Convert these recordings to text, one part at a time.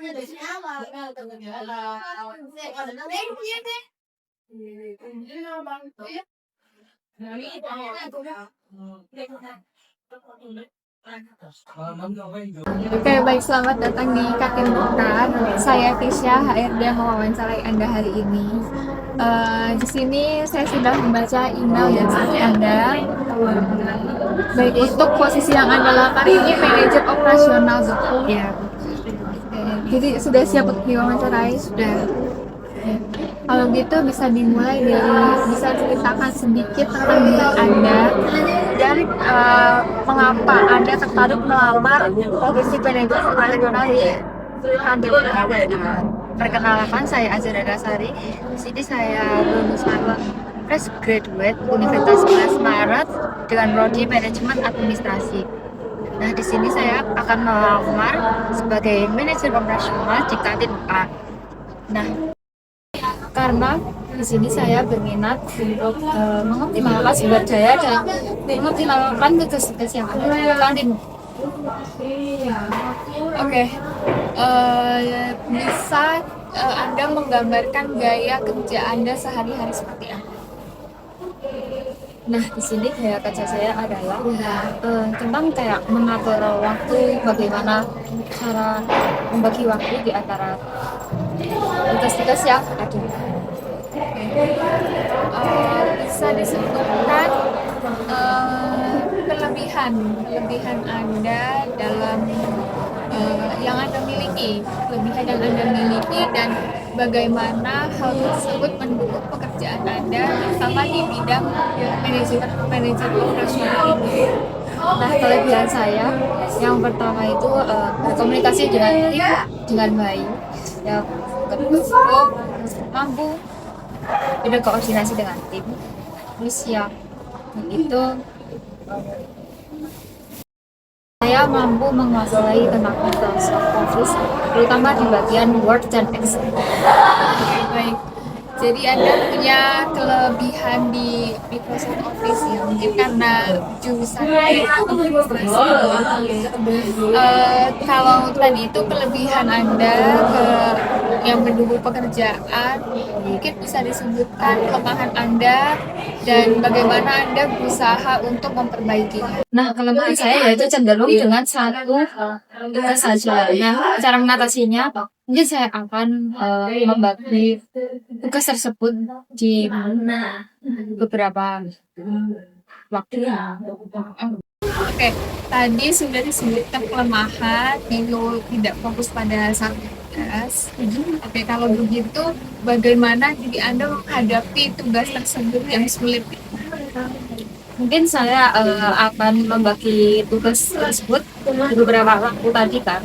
Oke, baik, selamat datang di Kakek Bukan. Saya Tisha, HRD yang mewawancarai Anda hari ini. Di sini saya sudah membaca email yang sampai Anda. Baik, untuk posisi yang Anda lamar ini manajer operasional, betul? Ya. Jadi sudah siap untuk diwawancarai? Sudah. Kalau gitu bisa dimulai dari bisa ceritakan sedikit tentang diri Anda dan mengapa Anda tertarik melamar posisi manajer operasional di kantor. Perkenalkan, saya Azira Dasari. Di sini saya lulusan fresh graduate Universitas 11 Maret dengan prodi manajemen administrasi. Nah, di sini saya akan melamar sebagai manajer operasional di kantin A. Nah, karena di sini saya berminat untuk mengoptimalkan sumber daya dan mengoptimalkan tugas-tugas yang ada di kantin. Oke, bisa Anda menggambarkan gaya kerja Anda sehari-hari seperti apa? Nah, di sini gaya kerja saya adalah tentang kayak mengatur waktu, bagaimana cara membagi waktu di antara tugas-tugas yang ada. Bisa disebutkan kelebihan Anda dalam yang Anda miliki, dan bagaimana hal tersebut mendukung pekerjaan Anda, terutama di bidang manajemen operasional ini. Nah, kelebihan saya yang pertama itu berkomunikasi dengan tim dengan baik, ya, kedua mampu berkoordinasi dengan tim, terus yang itu saya mampu menguasai tentang Microsoft Office, terutama di bagian Word dan Excel. Baik. Jadi Anda punya kelebihan di Microsoft Office ya, mungkin karena jurusan administrasi. Kalau tadi itu kelebihan Anda yang mendukung pekerjaan, mungkin bisa disebutkan kelemahan Anda dan bagaimana Anda berusaha untuk memperbaikinya. Nah, kelemahan saya yaitu cenderung dengan satu tugas saja. Nah, cara mengatasinya mungkin saya akan membagi tugas tersebut di beberapa waktu. Oke, tadi sudah disebutkan kelemahan, itu tidak fokus pada satu tugas. Oke, kalau begitu bagaimana jadi Anda menghadapi tugas tersebut yang sulit? Mungkin saya akan membagi tugas tersebut di beberapa waktu tadi kan.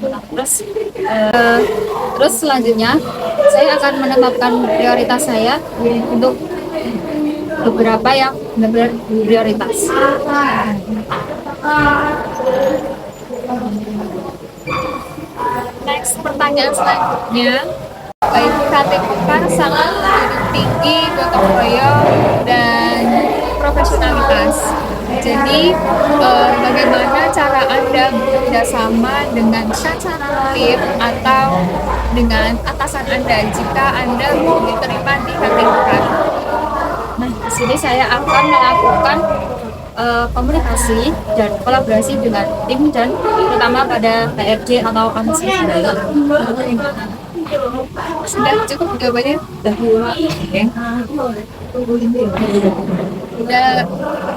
Terus selanjutnya saya akan menetapkan prioritas saya untuk beberapa yang benar-benar prioritas. Next, pertanyaan selanjutnya. Baik, KTP sangat tinggi gotong royong dan profesionalitas. Jadi bagaimana cara Anda bekerja sama dengan tim atau dengan atasan Anda jika Anda mau diterima di KTP? Nah, di sini saya akan melakukan komunikasi dan kolaborasi dengan tim dan terutama pada HRD atau komisi. Sudah cukup jawabannya?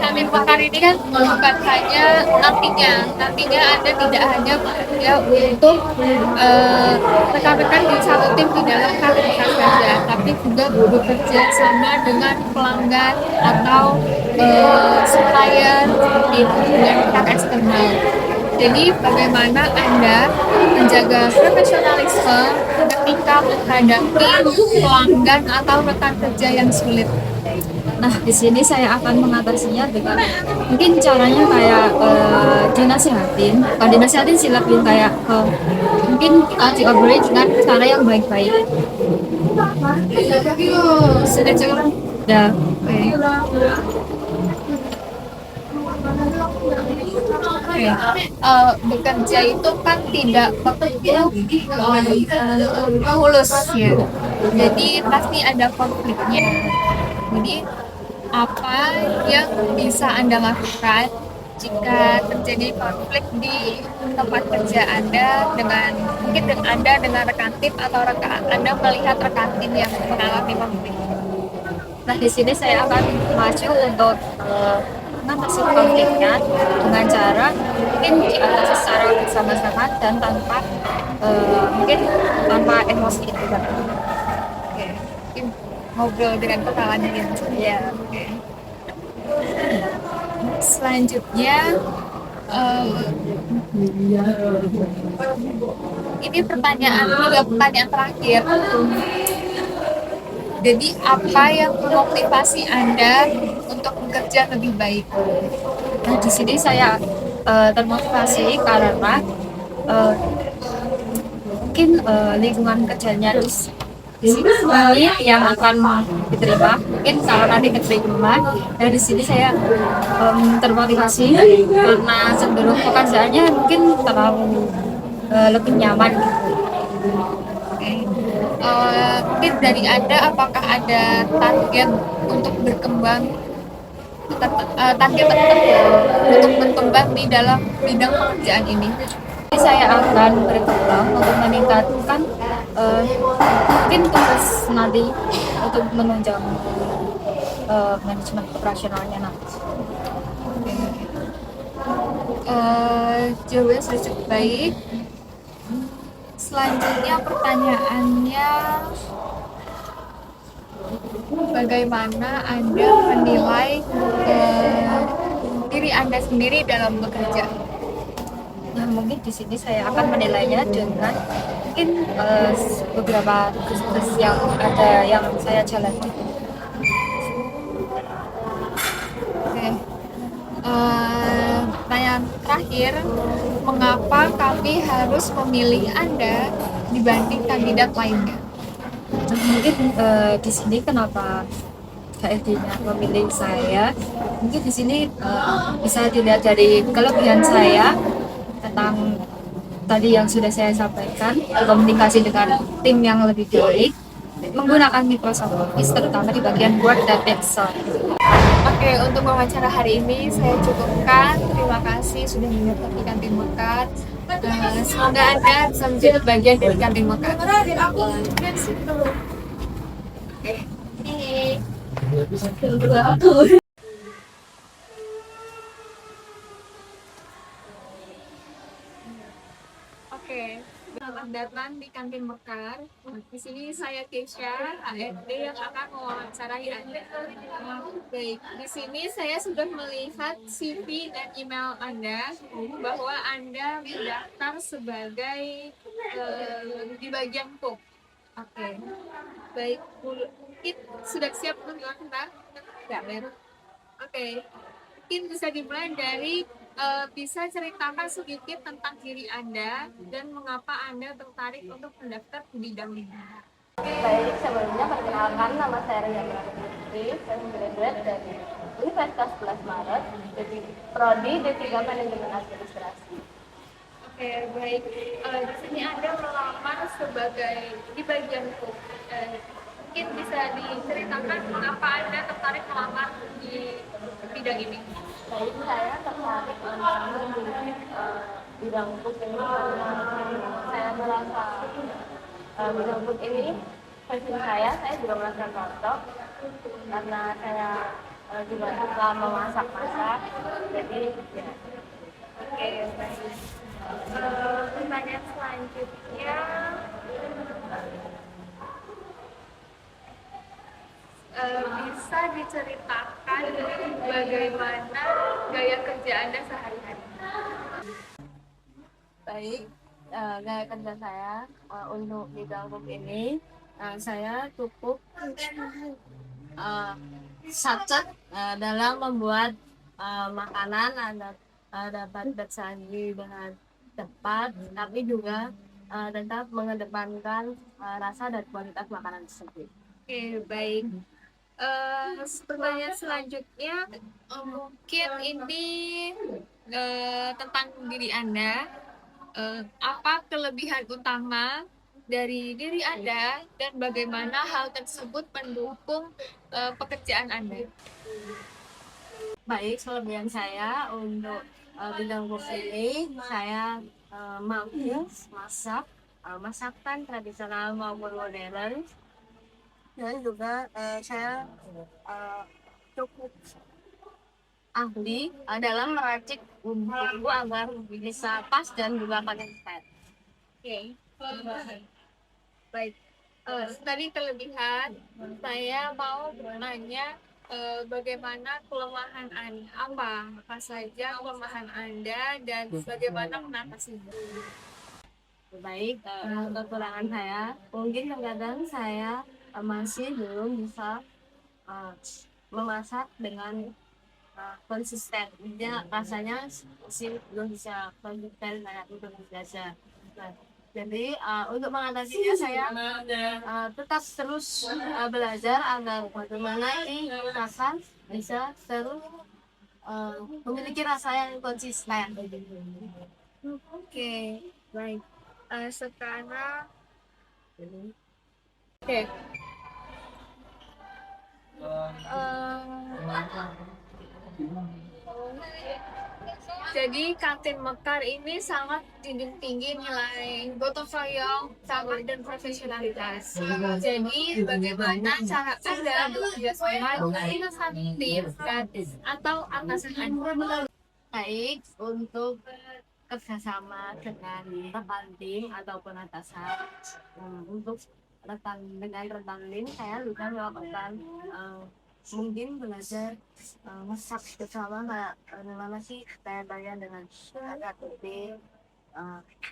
Kami pakar ini kan bukan hanya nantinya Anda tidak hanya bekerja untuk rekan-rekan di satu tim di dalam kantor saja, tapi juga bekerja sama dengan pelanggan atau supplier seperti itu dengan pihak eksternal. Jadi bagaimana Anda menjaga profesionalisme ketika menghadapi pelanggan atau rekan kerja yang sulit? Nah, di sini saya akan mengatasinya dengan mungkin caranya kayak dinasihatin sih, lebih kayak mungkin diobrolin dengan cara yang baik-baik. Sudah cukup? Udah. Oke. Oke, bekerja itu kan tidak mulus ya. Jadi pasti ada konfliknya. Jadi apa yang bisa Anda lakukan jika terjadi konflik di tempat kerja Anda dengan mungkin dengan Anda dengan rekan tim atau rekan Anda melihat rekan tim yang mengalami konflik? Nah, di sini saya akan maju untuk mengatasi konfliknya dengan cara mungkin diatasi secara bersama-sama dan tanpa mungkin tanpa emosi itu kan. Oke, mungkin ngobrol dengan kepala dingin. Ya, Oke. Selanjutnya, eh, ini pertanyaan juga pertanyaan terakhir. Jadi apa yang memotivasi Anda untuk bekerja lebih baik? nah di sini saya termotivasi karena eh, mungkin lingkungan kerjanya di sini yang akan diterima mungkin kalau nanti keterima dari sini saya termotivasi karena cenderung pekerjaannya mungkin terlalu lebih nyaman gitu. Oke. Mungkin dari Anda apakah ada target untuk berkembang target tertentu untuk berkembang di dalam bidang pekerjaan ini? Jadi saya akan berkembang untuk meningkatkan mungkin tugas nanti untuk menunjang manajemen operasionalnya nanti. Jawabannya sudah cukup baik. Selanjutnya pertanyaannya, bagaimana Anda menilai diri Anda sendiri dalam bekerja? Nah, mungkin di sini saya akan menilainya dengan mungkin beberapa tugas yang ada yang saya jalani. Oke. Pertanyaan terakhir, mengapa kami harus memilih Anda dibanding kandidat lainnya? Nah, mungkin di sini kenapa HRD-nya memilih saya? Mungkin di sini bisa dilihat dari kelebihan saya tentang tadi yang sudah saya sampaikan, komunikasi dengan tim yang lebih baik, menggunakan Microsoft Office terutama di bagian Word dan Excel. Oke, untuk wawancara hari ini saya cukupkan. Terima kasih sudah menyertai Kantin Mekar. Semoga Anda bisa menjadi bagian dari Kantin Mekar. Oke. Oke, selamat datang di Kantin Mekar. Di sini saya Keisha, HRD yang akan mewawancarai Anda. Baik, di sini saya sudah melihat CV dan email Anda bahwa Anda mendaftar sebagai di bagian cook. Oke, baik, mungkin sudah siap untuk kita? Ya, Oke, mungkin bisa dimulai dari bisa ceritakan sedikit tentang diri Anda dan mengapa Anda tertarik untuk mendaftar di bidang ini. Baik, sebelumnya perkenalkan nama saya Ria Putri, saya graduate dari Universitas 11 Maret, dari Prodi D3 Manajemen Administrasi. Oke, baik. Di sini Anda melamar sebagai di bagian cook. Mungkin bisa diceritakan mengapa Anda tertarik melamar di bidang ini. Baik, saya tertarik untuk bidang food ini karena saya merasa bidang food ini passion saya juga merasa cocok karena saya juga suka memasak-masak, jadi ya. Oke, baik. Pertanyaan selanjutnya, bisa diceritakan bagaimana gaya kerja Anda sehari-hari? Baik, gaya kerja saya untuk bidang food ini saya cukup uh, sacet dalam membuat makanan dapat bersaji dengan cepat, tapi juga tetap mengedepankan rasa dan kualitas makanan tersebut. Oke, baik. Pertanyaan selanjutnya, mungkin ini tentang diri Anda. Apa kelebihan utama dari diri Anda dan bagaimana hal tersebut mendukung pekerjaan Anda? Baik, kelebihan saya untuk bidang kursi ini, saya mampu masak, masakan tradisional maupun modern, dan juga saya uh, cukup ahli dalam meracik bumbu agar bisa pas dan juga konsisten. Oke, baik. Tadi kelebihan, saya mau bertanya bagaimana kelemahan Anda, apa saja kelemahan Anda dan bagaimana mengatasinya. Baik, kekurangan saya, mungkin terkadang saya masih belum bisa uh, memasak dengan konsisten. Dia rasanya masih belum bisa konsisten kayak itu biasa. Nah, jadi untuk mengatasinya saya tetap terus belajar agar bagaimana ini rasa bisa terus memiliki rasa yang konsisten. Oke, baik. Sekarang, oke. Jadi kantin Mekar ini sangat dinding tinggi nilai gotong royong, sabar dan profesionalitas. Jadi bagaimana cara Anda bekerja sama dengan tim dan atau atasan Anda? Baik untuk kerjasama dengan rekan tim ataupun atasan. Untuk rekan tim saya juga melakukan mungkin belajar masak bersama kayak gimana sih saya bagian dengan satu tim,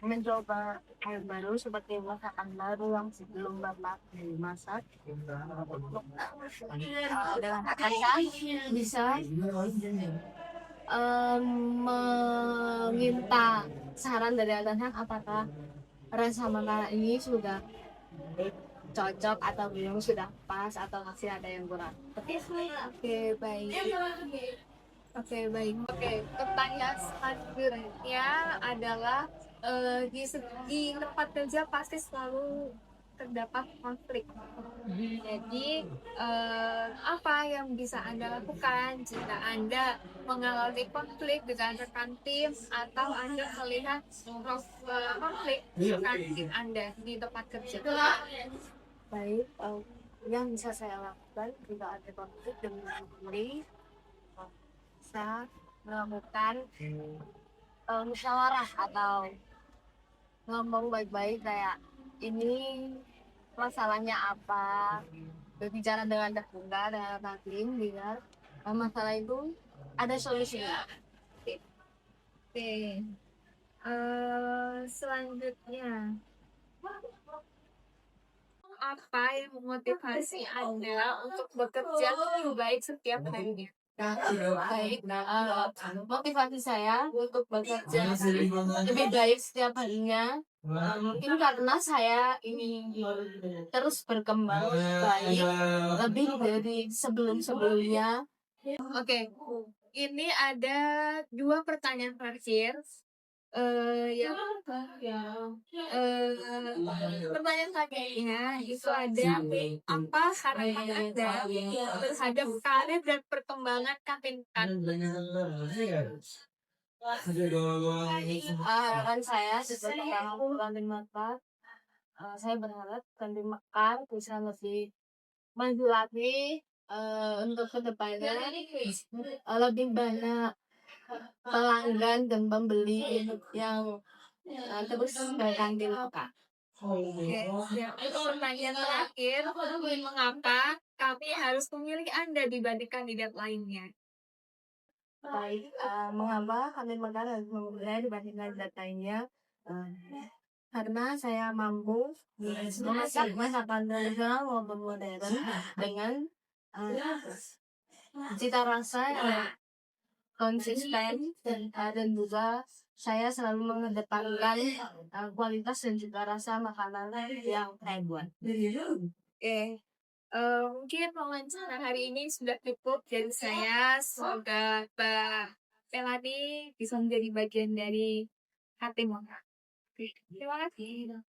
mencoba hal baru seperti masakan baru yang sebelum bapak masak dengan atasan bisa meminta saran dari atasan apakah rasa makanan ini sudah cocok atau belum, sudah pas atau masih ada yang kurang. Oke, baik. Oke, baik. Oke, pertanyaan selanjutnya adalah di tempat kerja pasti selalu terdapat konflik. Jadi, apa yang bisa Anda lakukan jika Anda mengalami konflik dengan rekan tim atau Anda melihat konflik rekan tim Anda di tempat kerja? Baik, yang bisa saya lakukan jika ada konflik dengan diri, saya melakukan musyawarah atau ngomong baik-baik kayak ini masalahnya apa, berbicara dengan terbuka dengan tim biar masalah itu ada solusinya. Oke. Selanjutnya, apa yang memotivasi Anda untuk bekerja lebih baik setiap harinya? Baik, motivasi saya untuk bekerja lebih baik setiap harinya mungkin karena saya ingin terus berkembang baik lebih dari sebelum-sebelumnya. Oke, ini ada dua pertanyaan terakhir. Yang pertanyaan terakhirnya itu ada apa harapan Anda terhadap karir dan perkembangan kantin Harapan saya sebagai orang kantin Mekar, saya berharap kantin Mekar bisa lebih maju lagi untuk kedepannya, lebih banyak pelanggan dan pembeli yang terus ke kantin Mekar. Oke, pertanyaan terakhir, mengapa kami harus memilih Anda dibanding kandidat lainnya? Baik, mengapa kantin Mekar harus memilih saya dibanding kandidat lainnya? Karena saya mampu memasak masakan tradisional maupun modern dengan cita rasa yang konsisten dan juga saya selalu mengedepankan kualitas dan juga rasa makanan yang saya buat. Oke, mungkin wawancara hari ini sudah cukup dari saya. Semoga Melani bisa menjadi bagian dari hatimu. Terima kasih.